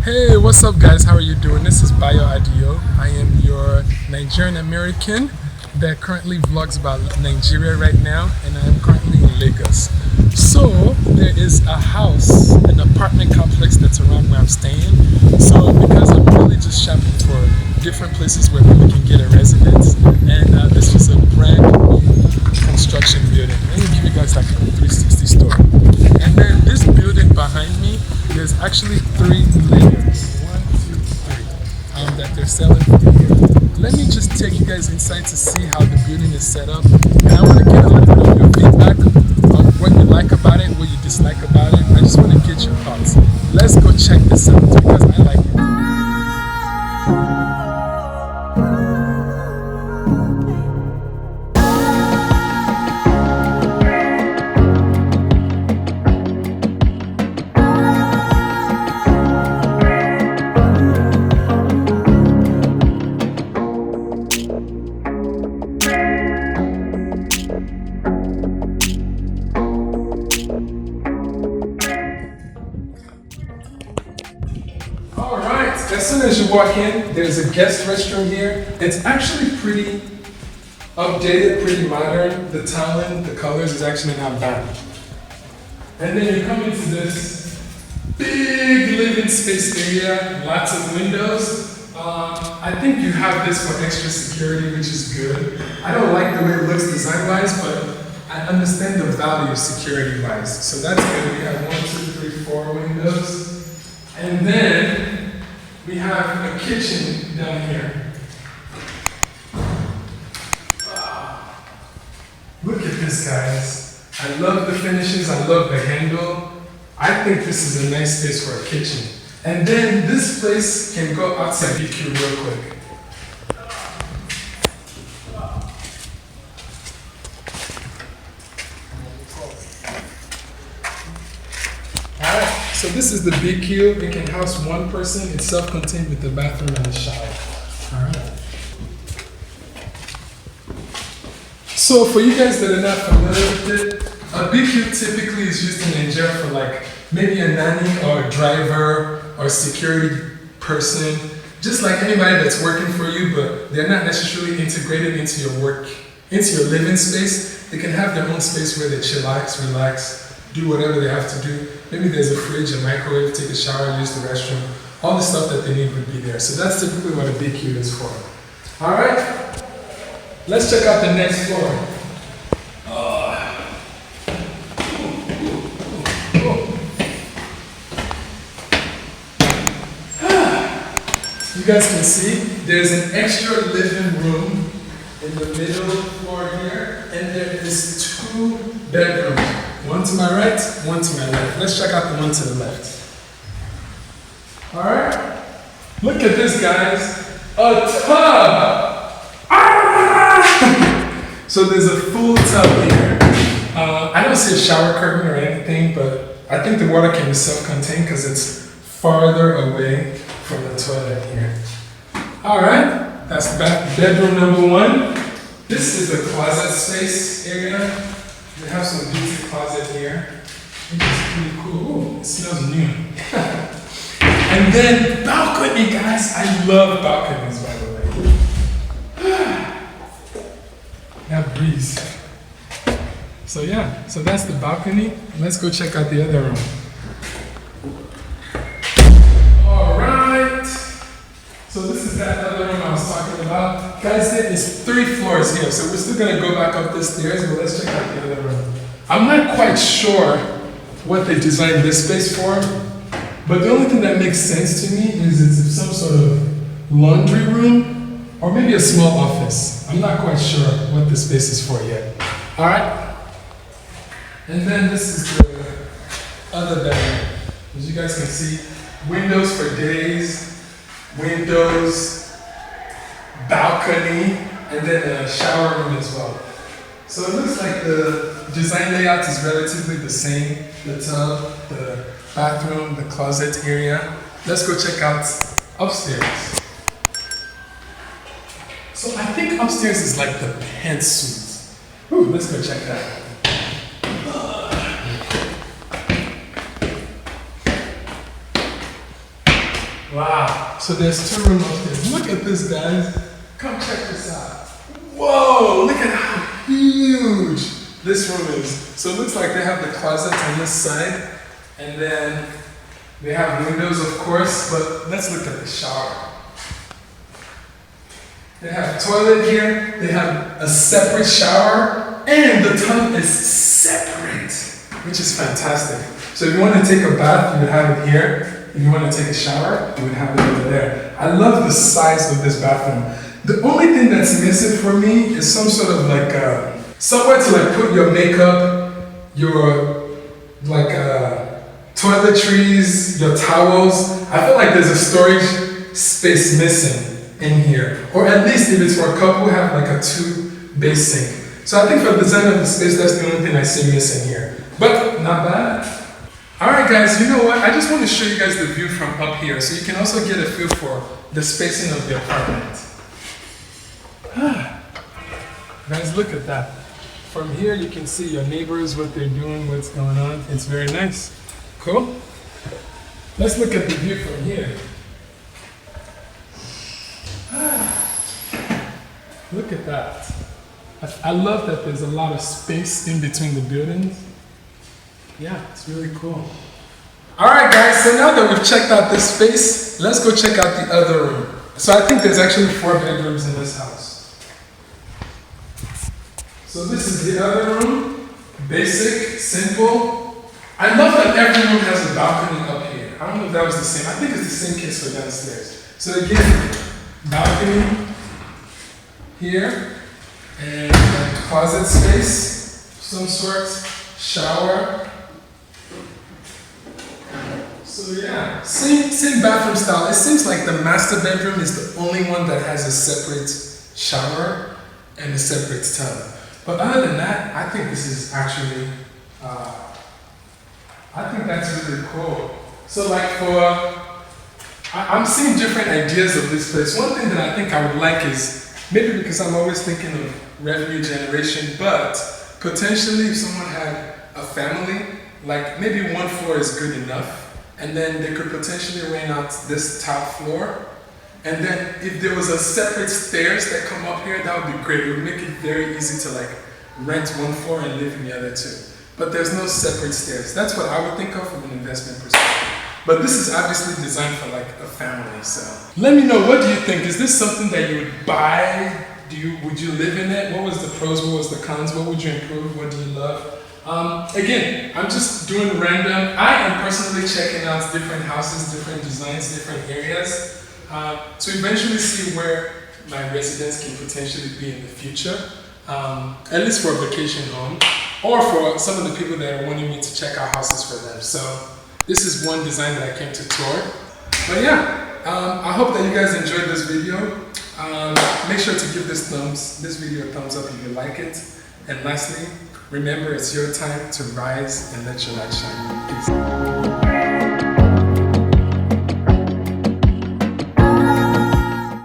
Hey, what's up guys? How are you doing? This is Bayo Adio. I am your Nigerian American that currently vlogs about Nigeria right now, and I am currently in Lagos. So there is a house, an apartment complex that's around where I'm staying. So because I'm really just shopping for different places where people can get a residence, and this is a brand new construction building. Let me give you guys like a 360 story. And then this building behind me, there's actually 3 layers. 1, 2, 3. That they're selling here. Let me just take you guys inside to see how the building is set up. And I want to get a little bit of your feedback on what you like about it, what you dislike about it. I just want to get your thoughts. Let's go check this out because I like it. Alright, as soon as you walk in, there's a guest restroom here. It's actually pretty updated, pretty modern. The tiling, the colors is actually not bad. And then you come into this big living space area, lots of windows. I think you have this for extra security, which is good. I don't like the way it looks design-wise, but I understand the value security-wise. So that's good. We have 1, 2, 3, 4 windows. And then we have a kitchen down here. Wow. Look at this, guys. I love the finishes. I love the handle. I think this is a nice space for a kitchen. And then this place can go outside BQ real quick. So this is the BQ. It can house 1 person. It's self-contained with the bathroom and the shower. Alright. So for you guys that are not familiar with it, a BQ typically is used in Nigeria for like maybe a nanny or a driver or a security person. Just like anybody that's working for you, but they're not necessarily integrated into your work, into your living space. They can have their own space where they chillax, relax, do whatever they have to do. Maybe there's a fridge, a microwave, take a shower, use the restroom. All the stuff that they need would be there. So that's typically what a BQ is for. All right, let's check out the next floor. You guys can see there's an extra living room in the middle floor here, and there is 2 bedrooms. 1 to my right, 1 to my left. Let's check out the one to the left. Alright. Look at this, guys. A tub! Ah! So there's a full tub here. I don't see a shower curtain or anything, but I think the water can be self-contained because it's farther away from the toilet here. Alright. That's bedroom number 1. This is the closet space area. They have some beauty closet here, which is pretty cool. Ooh, it smells new. And then balcony, guys. I love balconies, by the way. That breeze. So yeah, so that's the balcony. Let's go check out the other room. All right. So this is that other room I was talking about. Guys, there is 3 floors here, so we're still gonna go back up the stairs, but let's check out the other room. I'm not quite sure what they designed this space for, but the only thing that makes sense to me is it's some sort of laundry room, or maybe a small office. I'm not quite sure what the space is for yet. All right? And then this is the other bedroom. As you guys can see, windows for days, windows, balcony, and then a shower room as well. So it looks like the design layout is relatively the same. The tub, the bathroom, the closet area. Let's go check out upstairs. So I think upstairs is like the pantsuite. Ooh, let's go check that out. Wow. So there's 2 rooms upstairs. Look at this, guys. Come check this out. Whoa, look at how huge this room is. So it looks like they have the closet on this side, and then they have windows, of course, but let's look at the shower. They have a toilet here, they have a separate shower, and the tub is separate, which is fantastic. So if you want to take a bath, you would have it here. If you want to take a shower, you would have it over there. I love the size of this bathroom. The only thing that's missing for me is some sort of like somewhere to like put your makeup, your like toiletries, your towels. I feel like there's a storage space missing in here. Or at least if it's for a couple, have like a 2-base sink. So I think for the design of the space, that's the only thing I see missing here. But not bad. Alright guys, you know what? I just want to show you guys the view from up here so you can also get a feel for the spacing of the apartment. Guys, look at that. From here you can see your neighbors, what they're doing, what's going on. It's very nice. Cool? Let's look at the view from here. Look at that. I love that there's a lot of space in between the buildings. Yeah, it's really cool. Alright guys, so now that we've checked out this space, let's go check out the other room. So I think there's actually 4 bedrooms in this house. So this is the other room. Basic, simple. I love that every room has a balcony up here. I don't know if that was the same. I think it's the same case for downstairs. So again, balcony here, and a closet space, some sort, shower. So yeah, same bathroom style. It seems like the master bedroom is the only one that has a separate shower and a separate tub. But other than that, I think this is actually, I think that's really cool. So like I'm seeing different ideas of this place. One thing that I think I would like is, maybe because I'm always thinking of revenue generation, but potentially if someone had a family, like maybe 1 floor is good enough. And then they could potentially rent out this top floor. And then if there was a separate stairs that come up here, that would be great. It would make it very easy to like rent 1 floor and live in the other 2. But there's no separate stairs. That's what I would think of from an investment perspective. But this is obviously designed for like a family, so. Let me know, what do you think? Is this something that you would buy? Would you live in it? What was the pros, what was the cons? What would you improve? What do you love? Again, I'm just doing random. I am personally checking out different houses, different designs, different areas to eventually see where my residence can potentially be in the future, at least for a vacation home, or for some of the people that are wanting me to check out houses for them. So this is one design that I came to tour. But yeah, I hope that you guys enjoyed this video. Make sure to give this video a thumbs up if you like it. And lastly, remember, it's your time to rise and let your light shine. Peace.